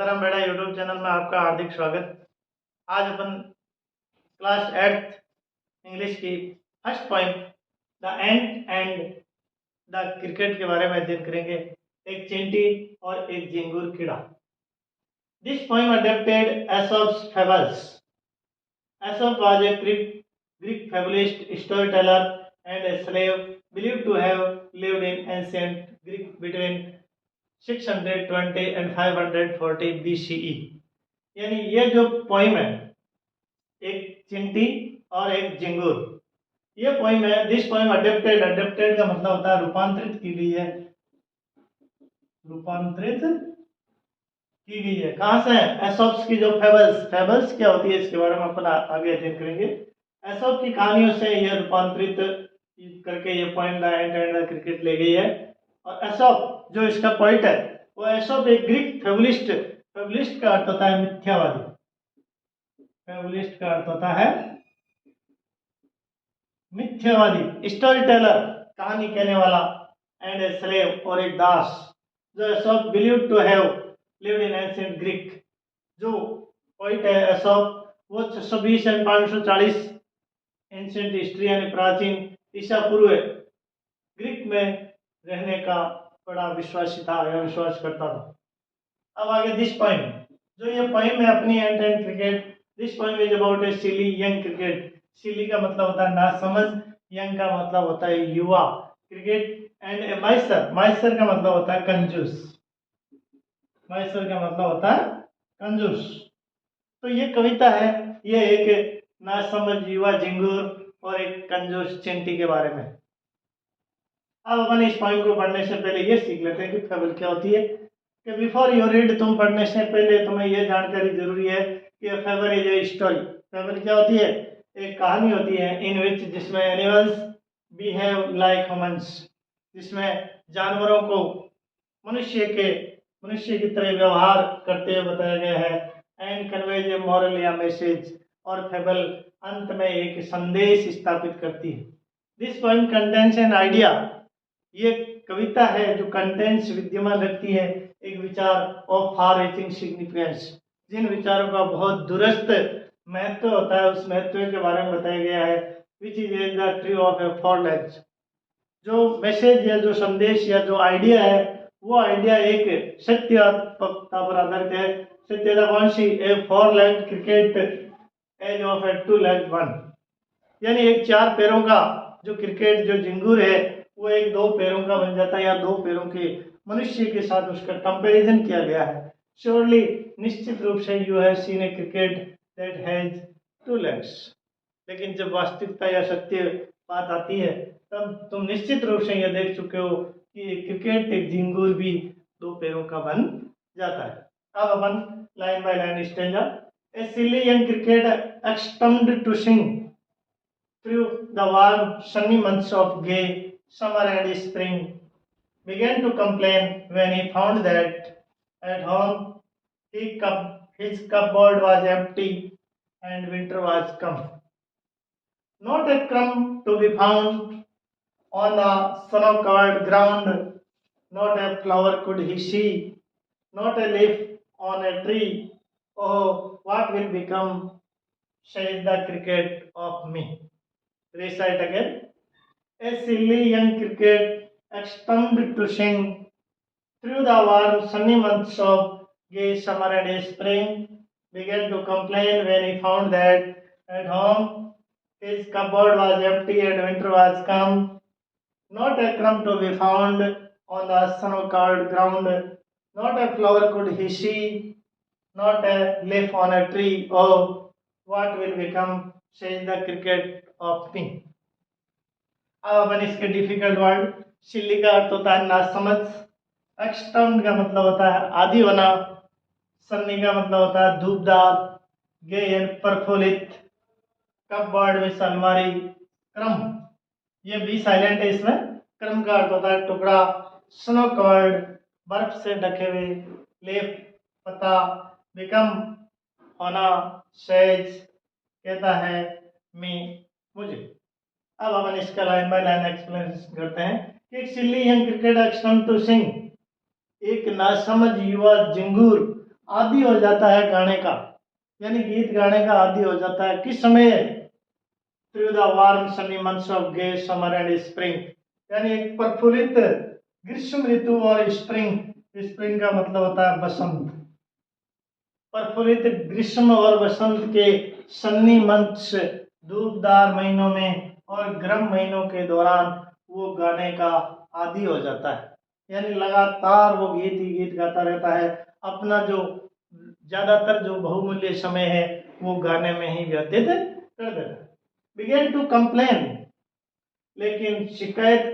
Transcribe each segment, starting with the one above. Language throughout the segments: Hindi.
सीताराम बेड़ा यूट्यूब चैनल में आपका हार्दिक स्वागत। आज अपन क्लास 8th इंग्लिश की first point the ant and the cricket के बारे में अध्ययन करेंगे। एक चींटी और एक झिंगुर कीड़ा। This poem adapted Aesop's fables. Aesop was a Greek fabulist, storyteller, and a slave believed to have lived in ancient Greek between 620 and 540 BCE। यानी ये जो पोइम है, एक चिंटी और एक झिंगुर, ये पोइम है। दिस पोइम अडेप्टेड, अडेप्टेड का मतलब होता है रूपांतरित की गई है, रूपांतरित की गई है। कहां से? एसोप्स की जो फेबल्स, फेबल्स क्या होती है इसके बारे में अपन आगे अध्ययन करेंगे। एसोप की कहानियों से यह रूपांतरित करके ये poem the ant and the cricket ले गई है। और एसोप जो इसका पोइट है, वो एसोप एक ग्रीक फेबुलिस्ट, फेबुलिस्ट का अर्थ होता है मिथ्यावादी, फेबुलिस्ट का अर्थ होता है मिथ्यावादी, स्टोरी टेलर कहानी कहने वाला, एंड ए स्लेव और एक दास। जो Aesop believed to have lived in ancient Greek, जो पोइट है एसोप, वो 620 एंड 540 एंशिएंट हिस्ट्री यानी प्राचीन ईसा पूर्व ग्रीक में रहने का बड़ा विश्वासी था या विश्वास करता था। अब आगे दिस पोएम, जो ये पोएम है अपनी ant and cricket. This poem is about a silly young cricket. Silly का मतलब होता है नासमझ, यंग का मतलब होता है युवा, क्रिकेट एंड ए माइसर, माइसर का मतलब होता है कंजूस, माइसर का मतलब होता है कंजूस। तो ये कविता है, ये एक नासमझ युवा झिंगुर और एक कंजूस चिंटी के बारे में। अब अपन इस पोएम को पढ़ने से पहले ये सीख लेते हैं कि फेबल क्या होती है। कि बिफोर यू रीड, तुम पढ़ने से पहले तुम्हें यह जानकारी जरूरी है कि fable is a story. Fable क्या होती है? एक कहानी होती है, इन विच, जिसमें एनिमल्स बिहेव लाइक ह्यूमंस, जिसमें जानवरों को मनुष्य की तरह व्यवहार करते हुए बताया गया है। एंड कन्वेज ए मॉरल या मैसेज, और फेबल अंत में एक संदेश स्थापित करती है। This poem contains an idea, ये कविता है जो कंटेंट्स विद्यमान रखती है एक विचार ऑफ फार रीचिंग सिग्निफिकेंस, जिन विचारों का बहुत दूरस्थ महत्व होता है, उस महत्व के बारे में बताया गया है। Which is the tree of a forlorn, जो मैसेज या जो संदेश या जो आइडिया है, वो आइडिया एक सत्यात्मकता पर आधारित है। सत्यता कौन सी? A forlorn cricket age of a two leg one, यानी एक चार पैरों का जो क्रिकेट, जो झिंगुर है, वो एक दो पैरों का बन जाता है, या दो पैरों के मनुष्य के साथ उसका कंपैरिजन किया गया है। श्योरली, निश्चित रूप से, you have seen A cricket that has two legs, लेकिन जब वास्तविकता या सत्य बात आती है, तब तुम निश्चित रूप से यह देख चुके हो कि क्रिकेट, एक झिंगुर भी दो पैरों का बन जाता है। अब अपन line by line stanza. A silly young cricket accustomed to sing through the warm sunny months of gay summer and spring, began to complain when he found that at home his cupboard was empty and winter was come. Not a crumb to be found on the snow-covered ground, not a flower could he see, not a leaf on a tree. Oh, what will become, says the cricket, of me? Recite again. A silly young cricket, accustomed to sing through the warm sunny months of gay summer and spring, began to complain when he found that at home his cupboard was empty and winter was come. Not a crumb to be found on the snow-covered ground, not a flower could he see, not a leaf on a tree. Oh, what will become, says the cricket, of me? अब अपन इसके डिफिकल्ट वर्ड। सिल्ली का अर्थ होता है नासमझ, एक्सटर्न का मतलब होता है आदि होना, सन्नी का मतलब होता है धूपदार, गे यानी प्रफुल्लित, कपबोर्ड में अलमारी, क्रम ये भी साइलेंट है इसमें, क्रम का अर्थ होता है टुकड़ा, स्नो कवर्ड बर्फ से ढके हुए, लेफ पता, बिकम होना, सेज कहता है मी मुझे। अब अपन इसका लाइन बाय लाइन एक्सप्लेनेशन करते हैं कि एक silly young cricket extern to sing, एक नासमझ युवा झिंगुर आदी हो जाता है गाने का, यानी गीत गाने का आदी हो जाता है किस समय? Through the warm sunny months of gay summer and spring, यानी एक प्रफुल्लित ग्रीष्म ऋतु और स्प्रिंग, स्प्रिंग का मतलब होता है बसंत, प्रफुल्लित ग्रीष्म और बसंत के सन्नी मंथ्स, धूपदार महीनों में और गर्म महीनों के दौरान वो गाने का आदी हो जाता है, यानी लगातार वो गीत ही गीत गाता रहता है, अपना जो ज्यादातर जो बहुमूल्य समय है वो गाने में ही व्यतीत कर देता है। बिगेन टू कंप्लेन, लेकिन शिकायत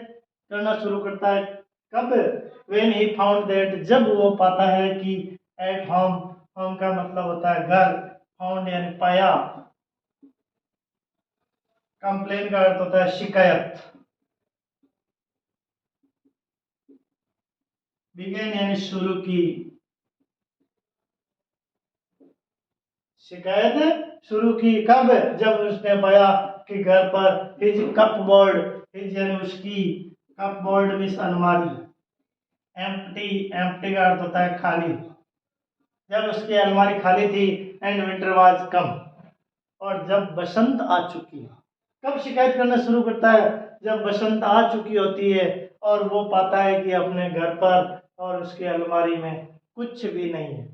करना शुरू करता है कब? व्हेन ही फाउंड दैट, जब वो पाता है कि एट होम, होम का मतलब होता है घर, फाउंड यानी पाया, कंप्लेन का अर्थ होता है शिकायत, बिगेन यानी शुरू की, शिकायत शुरू की कब? जब उसने पाया कि घर पर हिज कपबोर्ड, हिज यानी उसकी, कपबोर्ड मीन्स अलमारी, एम्प्टी, एम्प्टी का अर्थ होता है खाली, जब उसकी अलमारी खाली थी, एंड विंटर वाज कम, और जब बसंत आ चुकी। कब शिकायत करना शुरू करता है? जब बसंत आ चुकी होती है और वो पाता है कि अपने घर पर और उसकी अलमारी में कुछ भी नहीं है।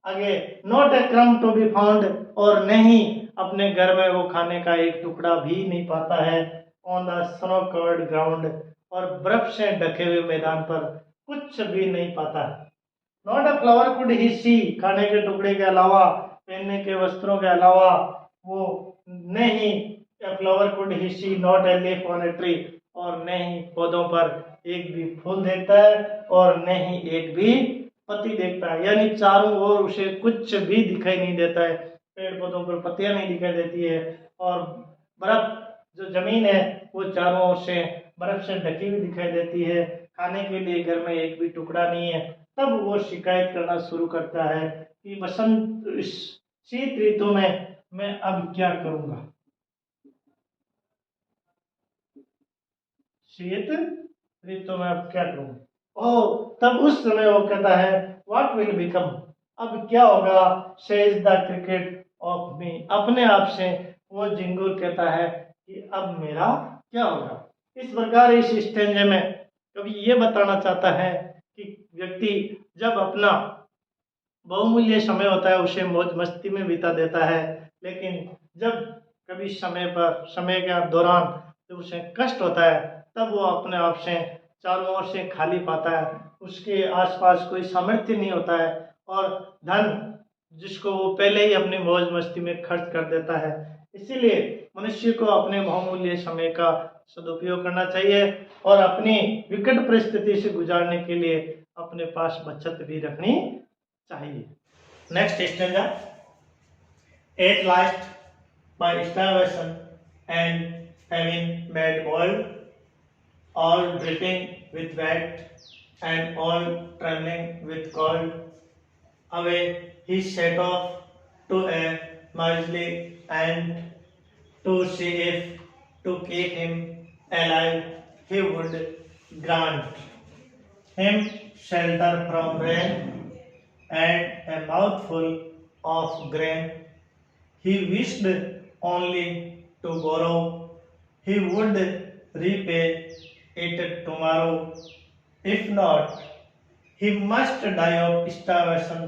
आगे, not a crumb to be found, और नहीं अपने घर में वो खाने का एक टुकड़ा भी नहीं पाता है, on the snow covered ground, और बर्फ से ढके हुए मैदान पर कुछ भी नहीं पाता है। Not a flower could he see, खाने के टुकड़े के अलावा, पहनने के वस्त्रों के अलावा वो नहीं, a flower could he see not a leaf on a tree, और नहीं पौधों पर एक भी फूल देखता है और नहीं एक भी पत्ती देखता है, यानी चारों ओर उसे कुछ भी दिखाई नहीं देता है, पेड़ पौधों पर पत्तियां नहीं दिखाई देती है, और बर्फ जो जमीन है वो चारों ओर से बर्फ से ढकी हुई दिखाई देती है, खाने के लिए घर में एक भी टुकड़ा नहीं है। तब वो शिकायत करना शुरू करता है कि बसंत, इस शीत ऋतु में मैं अब क्या करूंगा, शीत ऋतु में अब क्या करूंगा। ओ, तब उस समय वो कहता है व्हाट विल बिकम, अब क्या होगा, says the cricket of me, अपने आप से वो झिंगुर कहता है कि अब मेरा क्या होगा। इस प्रकार इस स्टेंजे में कवि ये बताना चाहता है कि व्यक्ति जब अपना बहुमूल्य समय होता है उसे मौज मस्ती में बिता देता है, लेकिन जब कभी समय के दौरान जब उसे कष्ट होता है तब वो अपने आप से चारों ओर से खाली पाता है, उसके आसपास कोई सामर्थ्य नहीं होता है, और धन जिसको वो पहले ही अपनी मौज मस्ती में खर्च कर देता है। इसीलिए मनुष्य को अपने बहुमूल्य समय का सदुपयोग करना चाहिए और अपनी विकट परिस्थिति से गुजारने के लिए अपने पास बचत भी रखनी चाहिए। Next stanza, at last by starvation and having made old, all dripping with wet and all trembling with cold, away he set off to a miserly and to see if to keep him alive he would grant him shelter from rain and a mouthful of grain. He wished only to borrow, he would repay it tomorrow. If not, he must die of starvation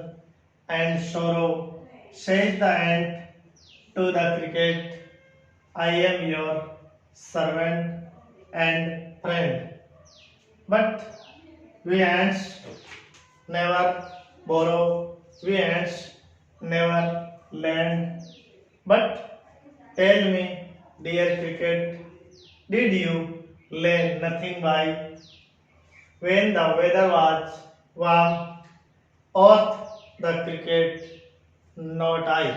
and sorrow. Says the ant to the cricket, I am your servant and friend. But we ants never borrow, we ants never lend. But tell me, dear cricket, did you lay nothing by when the weather was warm? Ought the cricket, not I.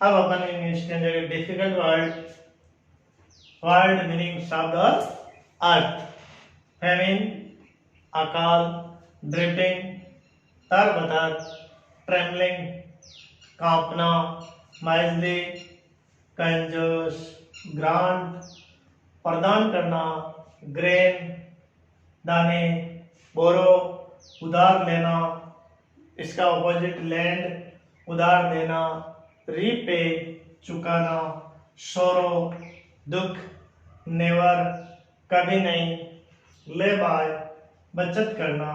अब अपन in standard difficult word meaning शब्द और अर्थ, फेमिन अकाल, ड्रिपिंग तरबतर, ट्रेमलिंग कांपना, माइजली कंजूस, ग्रांट प्रदान करना, ग्रेन दाने, बोरो उधार लेना, इसका ऑपोजिट लैंड, उधार देना, रीपे चुकाना, सोरो दुख, नेवर कभी नहीं, ले बाय बचत करना,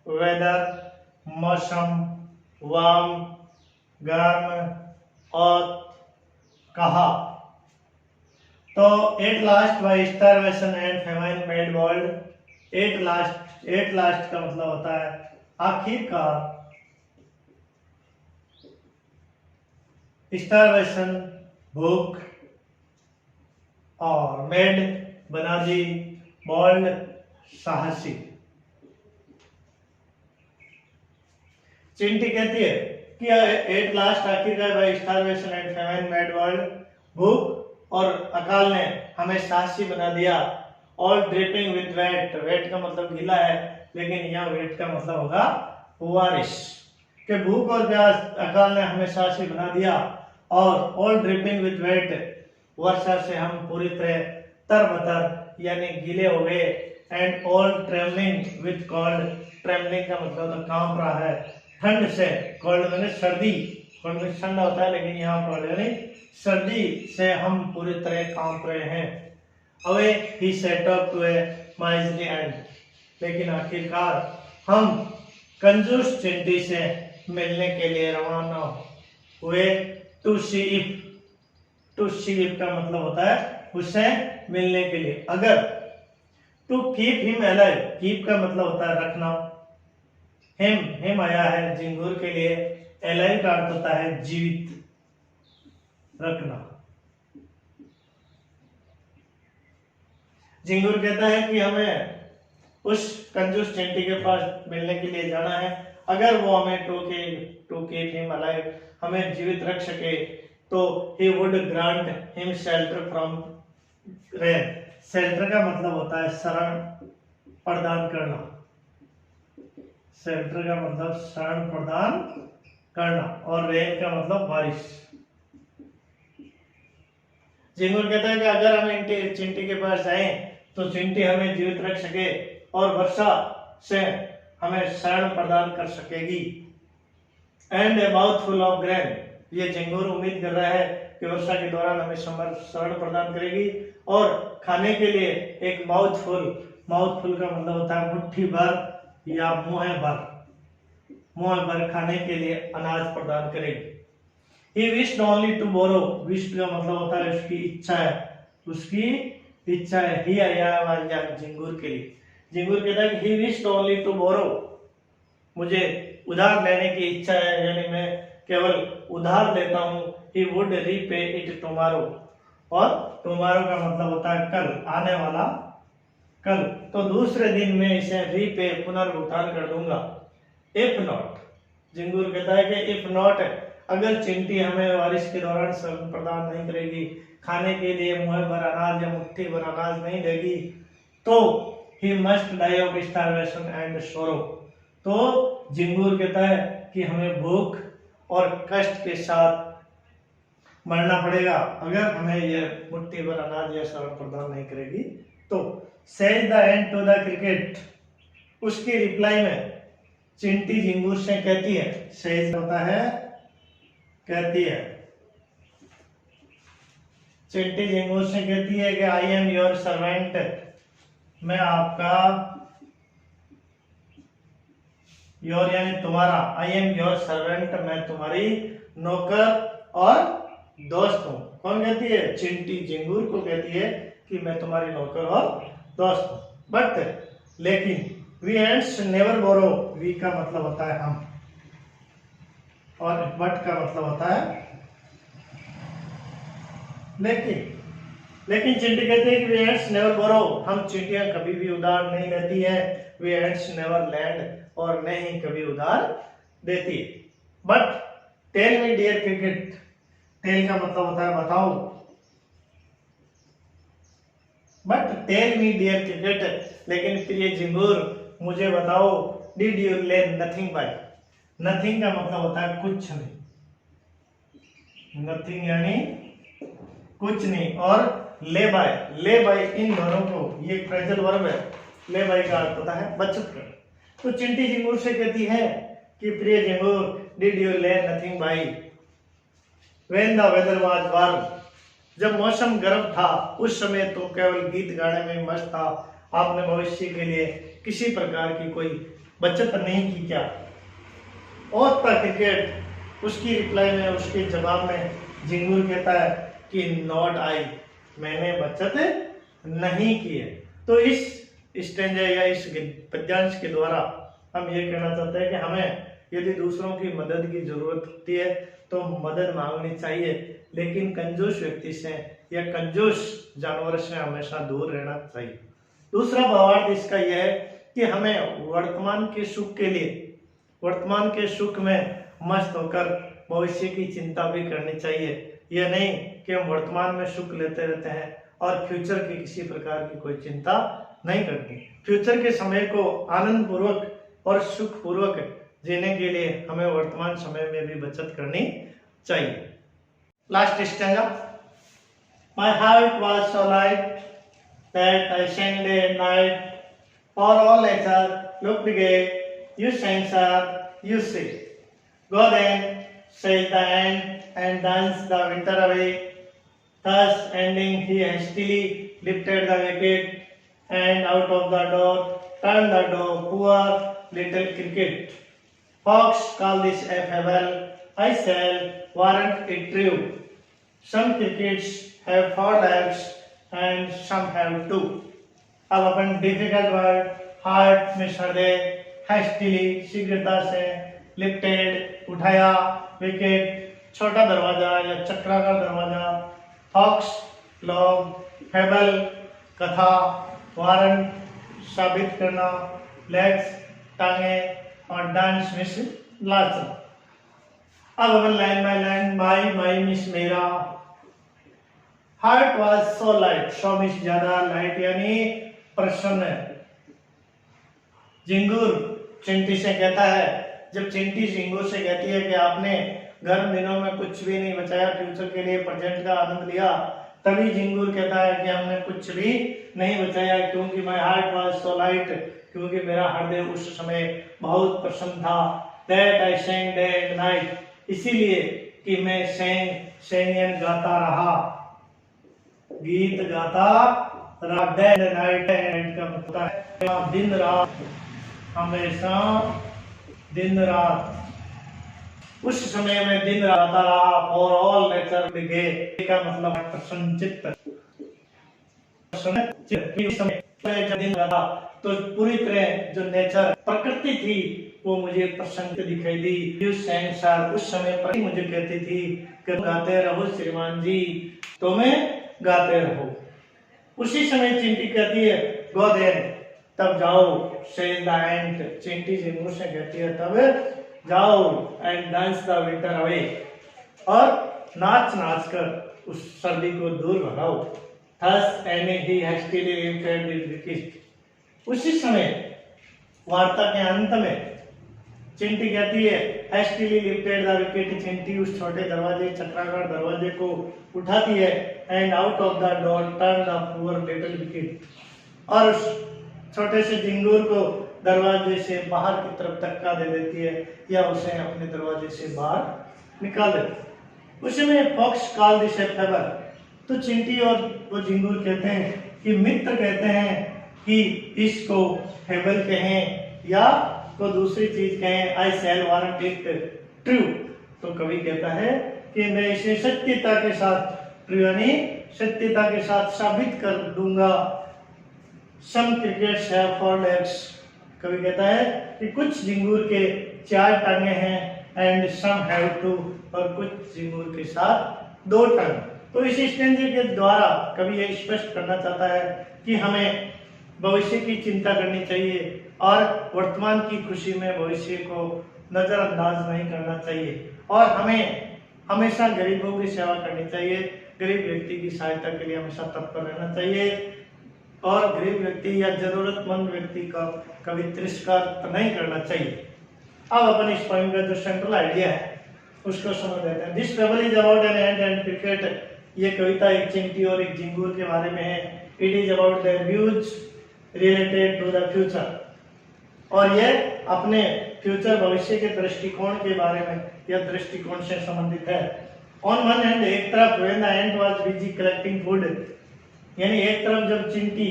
वेदर मौसम, वार्म गर्म, और कहा। तो at last by starvation and famine made world, at last का मतलब होता है आखिरकार, स्टारवेशन भूख, और मेड बना दी, बोल्ड साहसी। चिंटी कहती है कि एट लास्ट आखिरकार by starvation and famine made world, भूख और अकाल ने हमें साहसी बना दिया। All dripping with wet, wet का मतलब गीला है, लेकिन यहाँ वेट का मतलब होगा बारिश, कि भूख और प्यास अकाल ने हमें साहसी बना दिया, और ऑल ड्रिपिंग विद वेट, वर्षा से हम पूरी तरह तरबतर यानी गीले हो गए। And all travelling with cold, travelling का मतलब तो कांप रहा है ठंड से, कोल्ड मैंने सर्दी, कोल्ड में ठंडा होता है, लेकिन यहाँ पर यानी सर्दी से हम पूरी तरह कांप रहे हैं। Away he set up to a miserly ant, लेकिन आखिरकार हम कंजूस चिंटी से मिलने के लिए रवाना हुए। To see if, to see if का मतलब होता है उससे मिलने के लिए। अगर to keep him alive, keep का मतलब होता है रखना, हिम आया है झिंगुर के लिए, अलाइव का अर्थ होता है जीवित रखना। झिंगुर कहता है कि हमें उस कंजूस चिंटी के पास मिलने के लिए जाना है, अगर वो हमें टू कीप हिम अलाइव, हमें जीवित रख सके, तो he would grant him shelter from rain, shelter का मतलब होता है शरण प्रदान करना, शेल्टर का मतलब शरण प्रदान करना, और रेन का मतलब बारिश। झिंगुर कहता है कि अगर हम चिंटी के पास जाएं तो चिंटी हमें जीवित रख सके और वर्षा से हमें शरण प्रदान कर सकेगी। And A mouthful of grain, ये झिंगुर उम्मीद कर रहा है कि वर्षा के दौरान हमें शरण प्रदान करेगी, और खाने के लिए एक माउथफुल, माउथफुल का मतलब होता है मुट्ठी भर या मुंह भर खाने के लिए अनाज प्रदान करेगी। He wished only to borrow, wished का मतलब होता है उसकी इच्छा है, उसकी इच्छा है। ही आया झिंगुर के लिए, झिंगुर कहता है कि he wished only to borrow, मुझे उधार लेने की इच्छा है, यानी मैं केवल उधार लेता हूँ। He would repay it tomorrow, और tomorrow का मतलब होता है कल, आने वाला कल, तो दूसरे दिन में इसे रीपे पुनर्भुगतान कर दूंगा। If not, झिंगुर कहता है कि if not, अगर चिंटी हमें बारिश के दौरान शरण प्रदान नहीं करेगी, खाने के लिए मुंह भर अनाज या मुट्ठी भर अनाज नहीं देगी, तो he must die of starvation and sorrow, तो झिंगुर कहता है कि हमें भूख और कष्ट के साथ मरना पड़ेगा अगर हमें यह मुट्ठी भर अनाज या शरण प्रदान नहीं करेगी। तो says the ant to the cricket, उसकी रिप्लाई में चिंटी झिंगुर से कहती है, सेज होता है कहती है, चिंटी झिंगुर से कहती है कि आई एम योर सर्वेंट, मैं आपका, योर यानी तुम्हारा, आई एम योर सर्वेंट, मैं तुम्हारी नौकर और दोस्त हूं। कौन कहती है? चिंटी झिंगुर को कहती है कि मैं तुम्हारी नौकर और दोस्त हूं। बट लेकिन we ants never borrow, we का मतलब होता है हम, और बट का मतलब होता है लेकिन चिंटी कहती है कि वी एंड्स नेवर बोरो, हम चिंटियां कभी भी उधार नहीं लेती है। वी एंड्स नेवर लैंड, और नहीं कभी उधार देती। But tell me dear cricket, tell का मतलब होता है बताओ, but tell me dear cricket, लेकिन प्रिय झिंगुर मुझे बताओ, did you lay nothing by, nothing का मतलब होता है कुछ नहीं, नथिंग यानी कुछ नहीं, और ले बाय इन दोनों को, ये फ्रेजल वर्ब है, ले बाय का अर्थ होता है बचत कर। तो चिंटी झिंगुर से कहती है कि प्रिय झिंगुर, did you learn nothing by when the weather was warm, जब मौसम गर्म था उस समय तो केवल गीत गाने में मस्त था, आपने भविष्य के लिए किसी प्रकार की कोई बचत नहीं की क्या? और क्रिकेट, उसकी रिप्लाई में, उसके जवाब में झिंगुर कहता है कि नॉट आई, मैंने बचत नहीं की है। तो इस स्टैंजा या इस पद्यांश के द्वारा हम ये कहना चाहते हैं कि हमें यदि दूसरों की मदद की जरूरत होती है तो मदद मांगनी चाहिए, लेकिन कंजूस व्यक्ति से या कंजूस जानवर से हमेशा दूर रहना चाहिए। दूसरा भावार्थ इसका यह है कि हमें वर्तमान के सुख के लिए, वर्तमान के सुख में मस्त होकर भविष्य की चिंता भी करनी चाहिए। यह नहीं कि हम वर्तमान में सुख लेते रहते हैं और फ्यूचर की किसी प्रकार की कोई चिंता नहीं करती। फ्यूचर के समय को आनंद पूर्वक और सुख पूर्वक जीने के लिए हमें वर्तमान समय में भी बचत करनी चाहिए। Last stanza, my heart was so light that I sang day and night, for all nature looked gay, you sandsar, you see. Go then, says the end and danced the winter away. Thus ending, he hastily lifted the wicket and out of the door turned the dog, poor little cricket. Fox call this a fable, I shall warrant it true. Some crickets have 4 legs and some have 2. अब अपन डिफिकल्ट वर्ड हार्ट में हृदय, हैस्टिली शीघ्रता से, लिफ्टेड उठाया, विकेट छोटा दरवाजा या चक्राकार दरवाजा, फॉक्स लॉग, फेबल कथा, वारंट साबित करना, लेग्स टांगे और डांस मिस नाचना। अब अपन line by line, my means मेरा, heart was so light, so means ज्यादा, लाइट यानी प्रसन्न। झिंगुर चिंटी से कहता है, जब चिंटी झिंगुर से कहती है कि आपने गर्म दिनों में कुछ भी नहीं बचाया, फ्यूचर के लिए प्रेजेंट का आनंद लिया, तभी झिंगुर कहता है कि हमने कुछ भी नहीं बचाया, क्योंकि my heart was so light, क्योंकि मेरा हृदय उस समय बहुत प्रसन्न था। That I sang day and night, इसीलिए कि मैं sang गाता रहा, गीत गाता रहा। डे एंड नाइट का मतलब है दिन रात, हमेशा दिन रात, उस समय में दिन रात रहा। फॉर ऑल नेचर गे का मतलब प्रसन्नचित्त, जब दिन रहा तो पूरी तरह जो नेचर प्रकृति थी वो मुझे प्रसन्न दिखाई दी। यू sang sir, उस समय पर मुझे कहती थी कि गाते रहो श्रीमान जी, तुम्हें गाते रहो। उसी समय चिंटी कहती है गो देन, तब जाओ, says the ant, चिंटी झिंगुर से कहती है तब जाओ, and dance the winter away, और नाच नाच कर उस सर्दी को दूर भगाओ। Thus ending, he hastily lifted his wicket. उसी समय वार्ता के अंत में चिंटी कहती है hastily lifted the wicket, चिंटी उस छोटे दरवाजे, चक्राकार दरवाजे को उठाती है, and out of the door turned the poor little wicket, और उस छोटे से झिंगुर को दरवाजे से बाहर की तरफ धक्का दे देती है या उसे अपने दरवाजे से बाहर निकाल देती है। उसी में folks call this a fable, तो चिंटी और वो झिंगुर कहते हैं कि मित्र कहते हैं कि इसको फेबल कहें या को दूसरी चीज कहें, आई शैल वारंट इट ट्रू, तो कवि कहता है कि मैं इसे सत्यता के साथ, ट्रू यानी सत्यता के साथ साबित कर दूंगा। सम क्रिकेट्स हैव 4 legs, कवि कहता है कि कुछ झिंगुर के 4 टांगे हैं, एंड सम हैव 2, और कुछ झिंगुर के साथ 2 टांगे। तो इस स्टेंजे के द्वारा कवि यह स्पष्ट करना चाहता है कि हमें भविष्य की चिंता करनी चाहिए और वर्तमान की खुशी में भविष्य को नजरअंदाज नहीं करना चाहिए, और हमें हमेशा गरीबों की सेवा करनी चाहिए, गरीब व्यक्ति की सहायता के लिए हमेशा तत्पर रहना चाहिए, और गरीब व्यक्ति या जरूरतमंद व्यक्ति का कभी तिरस्कार नहीं करना चाहिए। अब अपन इस पॉइंट का जो सेंट्रल आइडिया है उसको समझ लेते हैं। This fable is about an ant and cricket, ये कविता एक चिंटी और एक झिंगुर के बारे में है। It is about their views related to the future, और ये अपने फ्यूचर भविष्य के दृष्टिकोण के बारे में यह दृष्टिकोण से संबंधित है। ऑन वन हैंड एक तरफ when the ant was busy collecting food, यानी एक तरफ जब चिंटी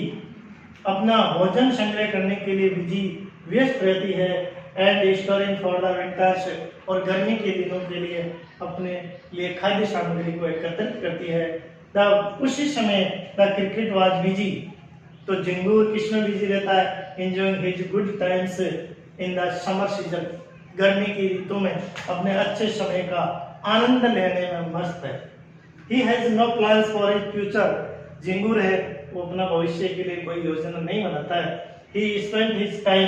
अपना भोजन संग्रह करने के लिए बिजी व्यस्त रहती है and storing for the winters, और गर्मी के दिनों के लिए अपने लिए खाद्य सामग्री को एकत्रित करती है, तब उसी समय द क्रिकेट वाज बिजी, तो झिंगूर किसमें बिजी रहता है? Enjoying his good times in the summer season, गर्मी की ऋतु में अपने अच्छे समय का आनंद लेने में मस्त है। He has no plans for his future, झिंगूर है वो अपना भविष्य के लिए कोई योजना नहीं बनाता है। He spend his time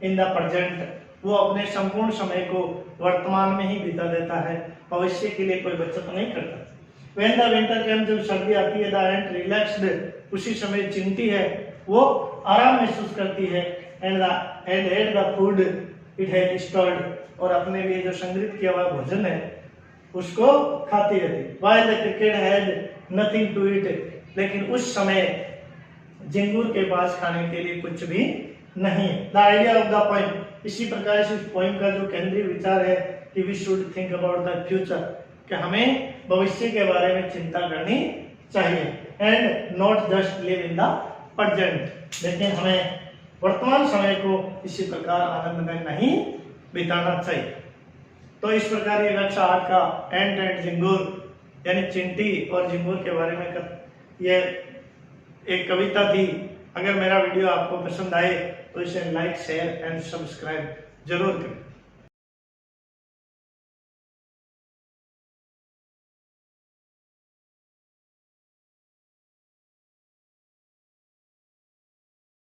in the present, वो अपने संपूर्ण समय को वर्तमान में ही बिता देता है, भविष्य के लिए कोई बचत नहीं करता। When the winter comes, जब सर्दी आती है, the ant relaxed, उसी समय चिंटी है वो आराम महसूस करती है, and ate the food it had stored, और अपने लिए जो संग्रहित किया हुआ भोजन है उसको खाती रहती। While the cricket had nothing to eat, लेकिन उस समय झिंगूर के पास खाने के लिए कुछ भी नहीं है। The idea of the poem, इसी प्रकार से इस पोएम का जो केंद्रीय विचार है कि we should think about the future, कि हमें भविष्य के बारे में चिंता करनी चाहिए, and not just live in the present, लेकिन हमें वर्तमान समय को इसी प्रकार आनंद में नहीं बिताना चाहिए। तो इस प्रकार ये कक्षा 8 का एंट एंड झिंगूर यानी चिंटी और झिंगूर के बारे में ये एक कविता थी। अगर मेरा वीडियो आपको पसंद आए तो इसे लाइक, शेयर एंड सब्सक्राइब जरूर करें।